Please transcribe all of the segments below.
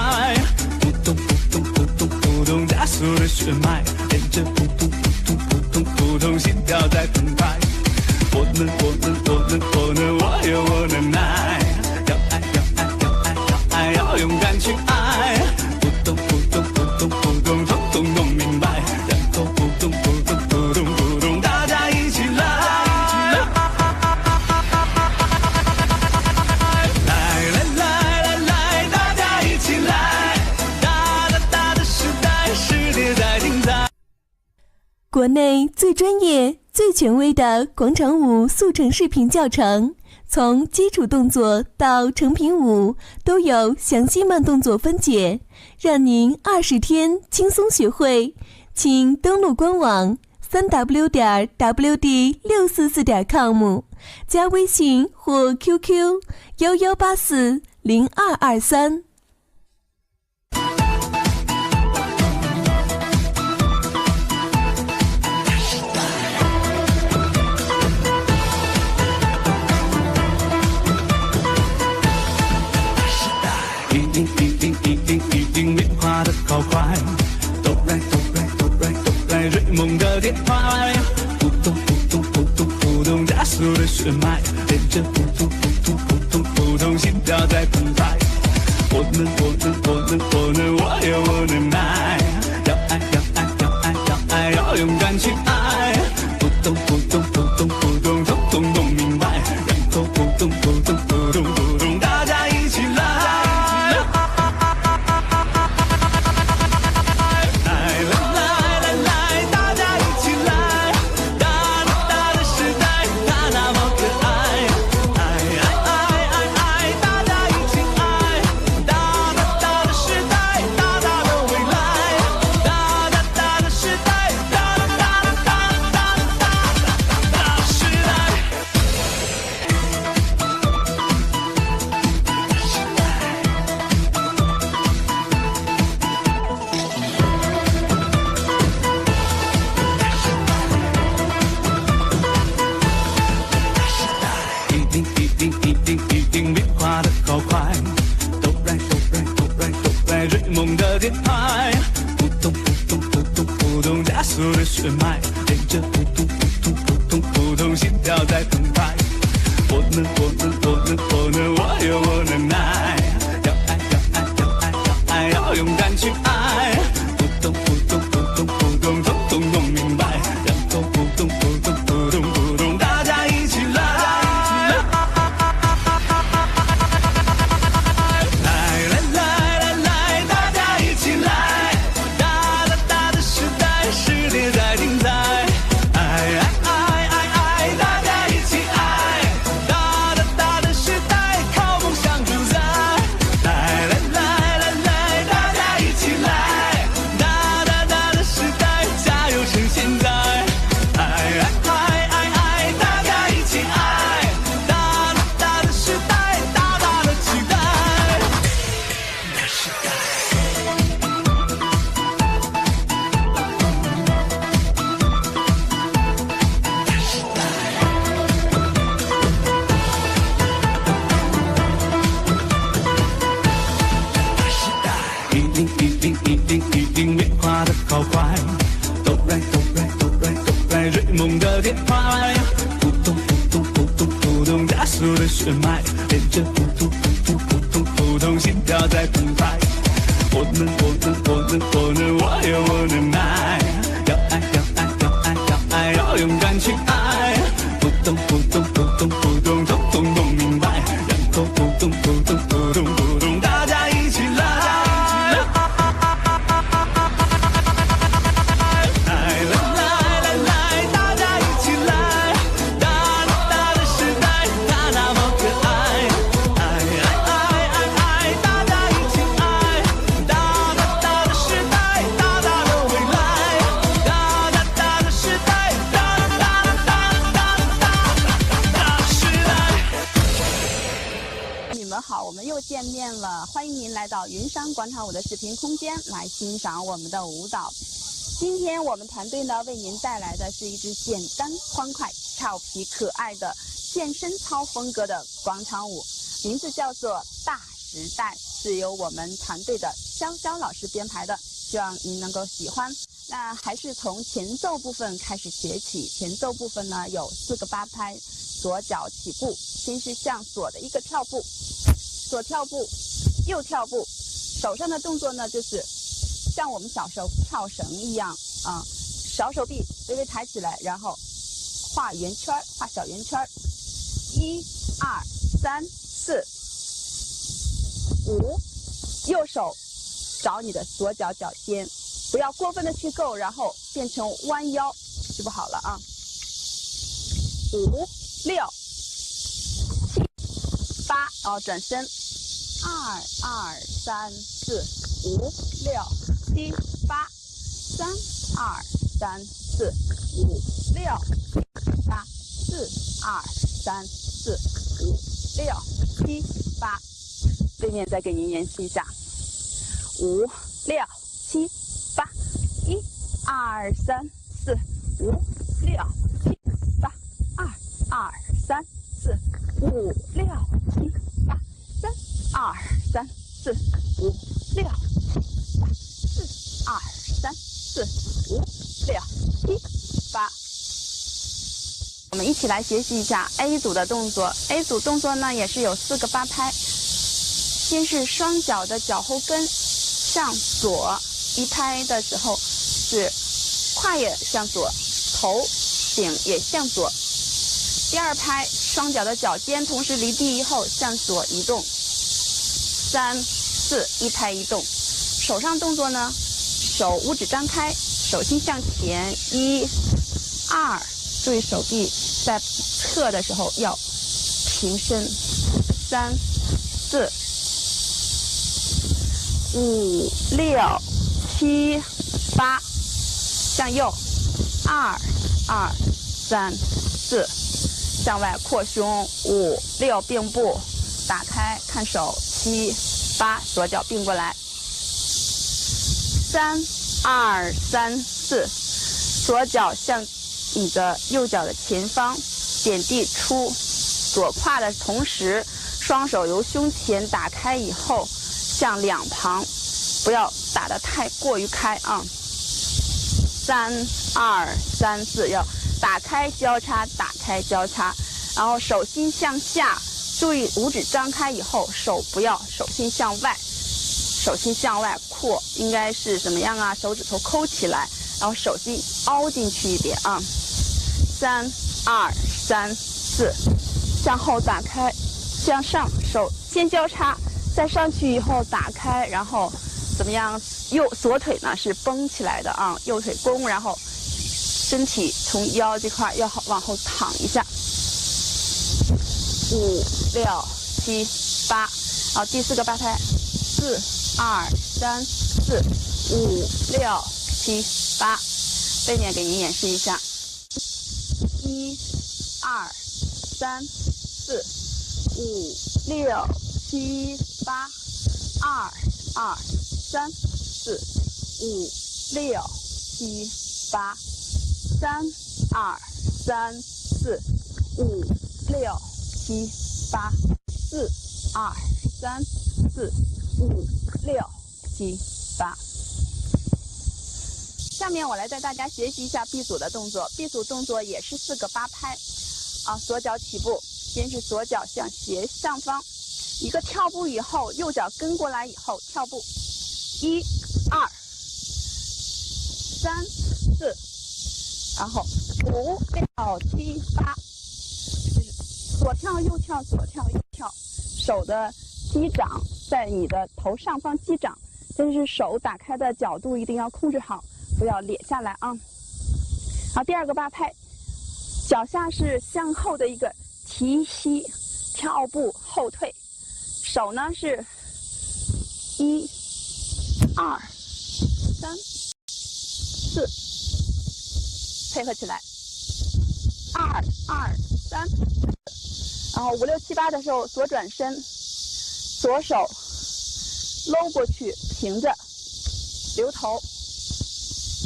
爱，扑通扑通扑通扑通加速的血脉，连着扑通扑通扑通扑通，心跳在澎湃。我能，我有我的耐，要爱要爱要爱要爱，要勇敢去爱，扑通扑通扑通扑通，通通弄明白，然后扑通扑通扑通扑通，大家一起来。国内最专业、最权威的广场舞速成视频教程，从基础动作到成品舞都有详细慢动作分解，让您20天轻松学会。请登录官网3w.wd644.com， 加微信或 QQ 11840223。一定变化的好快，哆来哆来哆来哆来，追梦的节拍，扑通扑通扑通扑通，加速的血脉，连着扑通扑通扑通扑通，心跳在澎湃。我能，我有我的耐，要爱要爱要爱要爱，要勇敢去爱，扑通扑通扑通扑通，通通弄明白，然后扑通扑通扑通扑通，大家一起来。一定变化的好快，哆来哆来哆来哆来，追梦的节拍，扑通扑通扑通扑通，加速的血脉，连着扑通扑通扑通扑通，心跳在澎湃。我能，我有我的耐，要爱要爱要爱要爱，要勇敢去爱，扑通扑通扑通扑通，通通弄明白，然后扑通扑通扑通扑通，大家一起来。一定变化的好快，哆来哆来哆来哆来，追梦的节拍，扑通扑通扑通扑通，加速的血脉，连着扑通扑通扑通扑通，心跳在澎湃。我能，我有我的耐，要爱要爱要爱要爱，要勇敢去爱，扑通扑通扑通扑通，通通弄明白，然后扑通扑通扑通扑通，大家一起来。见面了，欢迎您来到云山广场舞的视频空间来欣赏我们的舞蹈。今天我们团队呢为您带来的是一支简单欢快、俏皮可爱的健身操风格的广场舞，名字叫做大时代》，是由我们团队的潇潇老师编排的，希望您能够喜欢。那还是从前奏部分开始学起。前奏部分呢有4个8拍，左脚起步，先是向左的一个跳步，左跳步，右跳步，手上的动作呢就是像我们小时候跳绳一样啊，小手臂微微抬起来，然后画圆圈，画小圆圈，1、2、3、4、5，右手找你的左脚脚尖，不要过分的去够，然后变成弯腰就不好了啊。5、6、7、8，然后转身，2、2、3、4、5、6、7、8，3、2、3、4、5、6、7、8，4、2、3、4、5、6、7、8。对面再给您演习一下，5、6、7、8，1、2、3、4、5、6、7、8，2、2、3、4、5、6、7、8，3、2、3、4、5、6、7、8，4、2、3、4、5、6、7、8。我们一起来学习一下 A 组的动作。A 组动作呢也是有4个8拍。先是双脚的脚后跟向左，1拍的时候是胯也向左，头顶也向左。第2拍，双脚的脚尖同时离地以后向左移动。3、4， 1拍移动。手上动作呢，手五指张开，手心向前，1、2，注意手臂在侧的时候要平伸。3、4、5、6、7、8，向右，2、2、3、4，向外扩胸，5、6并步，打开看手，7、8，左脚并过来，3、2、3、4，左脚向你的右脚的前方点地出左胯的同时，双手由胸前打开以后向两旁，不要打得太过于开啊。3、2、3、4，要打开交叉，打开交叉，然后手心向下，注意五指张开以后，手不要手心向外，手心向外扩，应该是什么样啊？手指头抠起来，然后手心凹进去一点啊。3、2、3、4，向后打开，向上，手先交叉。再上去以后打开，然后怎么样？左腿呢是绷起来的啊，右腿弓，然后身体从腰这块要往后躺一下。5、6、7、8，然后第4个8拍，4、2、3、4、5、6、7、8，背面给您演示一下。1、2、3、4、5、6、7、8，2、2、3、4、5、6、7、8，3、2、3、4、5、6、7、8，4、2、3、4、5、6、7、8。下面我来带大家学习一下 B 组的动作。B 组动作也是4个8拍啊，左脚起步，先是左脚向斜上方。一个跳步以后，右脚跟过来以后跳步，1、2、3、4，然后5、6、7、8，左跳右跳，左跳右跳，手的击掌在你的头上方击掌，但是手打开的角度一定要控制好，不要咧下来啊。好，第2个8拍，脚下是向后的一个提膝跳步后退。手呢是1、2、3、4，配合起来，2、2、3，然后5、6、7、8的时候左转身，左手搂过去平着，留头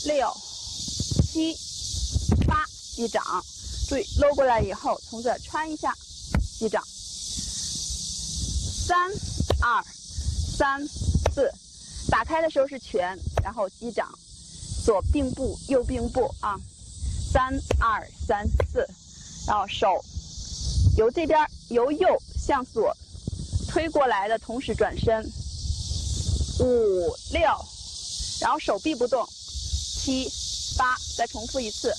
，6、7、8击掌，注意搂过来以后从这穿一下击掌。3、2、3、4。打开的时候是拳，然后击掌，左并步，右并步啊。3、2、3、4，然后手由这边由右向左推过来的同时转身。5、6，然后手臂不动。7、8，再重复一次。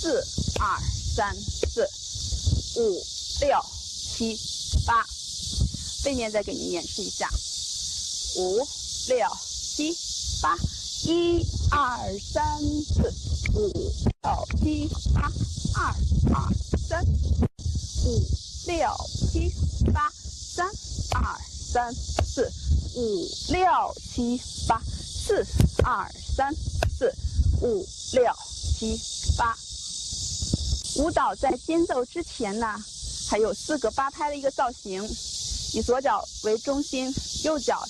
4、2、3、4、5、6、7、8。背面再给您演示一下。5、6、7、8。1、2、3、4、5、6、7、8。2、2、3、5、6、7、8。3、2、3、4、5、6、7、8。4、2、3、4、5、6、7、8。舞蹈在间奏之前呢，还有4个8拍的一个造型，以左脚为中心，右脚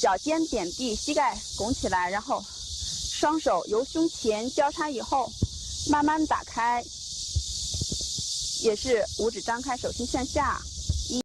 脚尖点地，膝盖拱起来，然后双手由胸前交叉以后，慢慢打开，也是五指张开，手心向下。